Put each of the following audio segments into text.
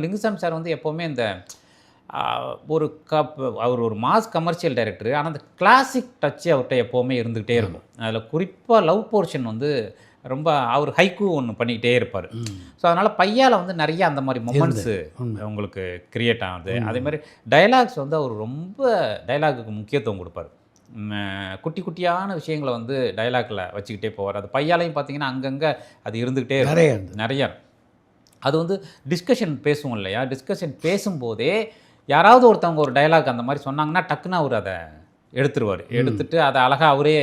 Lingusamy sir வந்து எப்போவுமே இந்த ஒரு அவர் ஒரு மாஸ் கமர்ஷியல் டைரக்டர். ஆனால் அந்த கிளாசிக் டச்சு அவர்கிட்ட எப்போவுமே இருந்துகிட்டே இருக்கும். அதில் குறிப்பாக லவ் போர்ஷன் வந்து ரொம்ப அவர் ஹைக்கூ ஒன்று பண்ணிக்கிட்டே இருப்பார். ஸோ அதனால் பையால் வந்து நிறைய அந்த மாதிரி மொமெண்ட்ஸு உங்களுக்கு கிரியேட் ஆகுது. அதேமாதிரி டைலாக்ஸ் வந்து அவர் ரொம்ப டைலாகுக்கு முக்கியத்துவம் கொடுப்பார். குட்டி குட்டியான விஷயங்களை வந்து டைலாகில் வச்சுக்கிட்டே போவார். அது பையாலையும் பார்த்தீங்கன்னா அங்கங்கே அது இருந்துக்கிட்டே நிறைய அது வந்து டிஸ்கஷன் பேசுவோம் இல்லையா, டிஸ்கஷன் பேசும்போதே யாராவது ஒருத்தவங்க ஒரு டைலாக் அந்த மாதிரி சொன்னாங்கன்னா டக்குன்னு அவர் அதை எடுத்துட்டு அதை அழகாக அவரே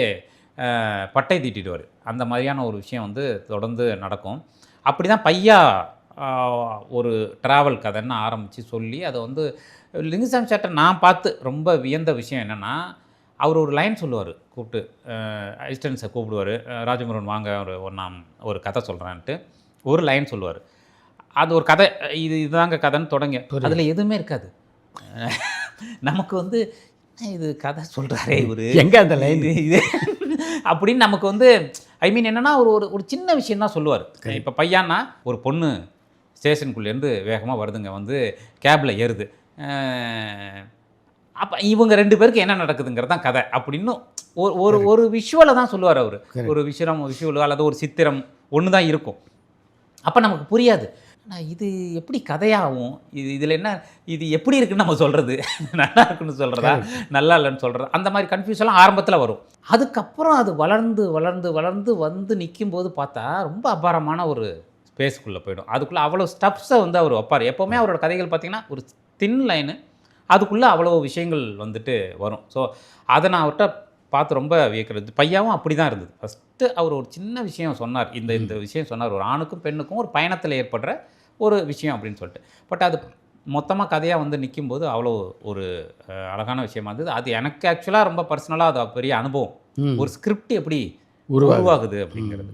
பட்டை தீட்டிடுவார். அந்த மாதிரியான ஒரு விஷயம் வந்து தொடர்ந்து நடக்கும். அப்படி தான் பையா ஒரு ட்ராவல் கதைன்னு ஆரம்பித்து சொல்லி அதை வந்து லிங்குசாமி சார்ட்ட நான் பார்த்து ரொம்ப வியந்த விஷயம் என்னென்னா, அவர் ஒரு லைன் சொல்லுவார். கூப்பிட்டு அசிஸ்டன்ஸை கூப்பிடுவார். ராஜமுருகன் வாங்க நான் ஒரு கதை சொல்கிறேன்ட்டு ஒரு லைன் சொல்லுவார். அது ஒரு கதை, இதுதாங்க கதைன்னு தொடங்க, அதில் எதுவுமே இருக்காது. நமக்கு வந்து இது கதை சொல்கிறாரே இவர் எங்கே அந்த லைன் இது அப்படின்னு நமக்கு வந்து என்னென்னா ஒரு சின்ன விஷயம் தான் சொல்லுவார். இப்போ பையான்னா ஒரு பொண்ணு ஸ்டேஷனுக்குள்ளேருந்து வேகமாக வருதுங்க, வந்து கேபில் ஏறுது. அப்போ இவங்க 2 பேருக்கு என்ன நடக்குதுங்கிறது தான் கதை அப்படின்னு ஒரு விஷுவலை தான் சொல்லுவார் அவர். ஒரு விஷுவல் அல்லது ஒரு சித்திரம் ஒன்று தான் இருக்கும். அப்போ நமக்கு புரியாது, இது எப்படி கதையாகும், இதில் என்ன, இது எப்படி இருக்குன்னு நம்ம சொல்கிறது, நல்லா இருக்குன்னு சொல்கிறதா நல்லா இல்லைன்னு சொல்கிறதா, அந்த மாதிரி கன்ஃபியூஷன்லாம் ஆரம்பத்தில் வரும். அதுக்கப்புறம் அது வளர்ந்து வளர்ந்து வளர்ந்து வந்து நிற்கும்போது பார்த்தா ரொம்ப அபாரமான ஒரு ஸ்பேஸ்க்குள்ளே போயிடும். அதுக்குள்ளே அவ்வளோ ஸ்டெப்ஸை வந்து அவர் வைப்பார். எப்போவுமே அவரோட கதைகள் பார்த்திங்கன்னா ஒரு தின் லைனு, அதுக்குள்ளே அவ்வளோ விஷயங்கள் வந்துட்டு வரும். ஸோ அதை நான் அவர்கிட்ட பார்த்து ரொம்ப வியக்கிறது. பையாவும் அப்படி தான் இருந்தது. ஃபஸ்ட்டு அவர் ஒரு சின்ன விஷயம் சொன்னார், இந்த விஷயம் சொன்னார், ஒரு ஆணுக்கும் பெண்ணுக்கும் ஒரு பயணத்தில் ஏற்படுற ஒரு விஷயம் அப்படின்னு சொல்லிட்டு. பட் அது மொத்தமாக கதையாக வந்து நிற்கும்போது அவ்வளோ ஒரு அழகான விஷயமா இருந்தது. அது எனக்கு ஆக்சுவலாக ரொம்ப பர்சனலாக அது பெரிய அனுபவம். ஒரு ஸ்கிரிப்ட் எப்படி உருவாகுது அப்படிங்கிறது.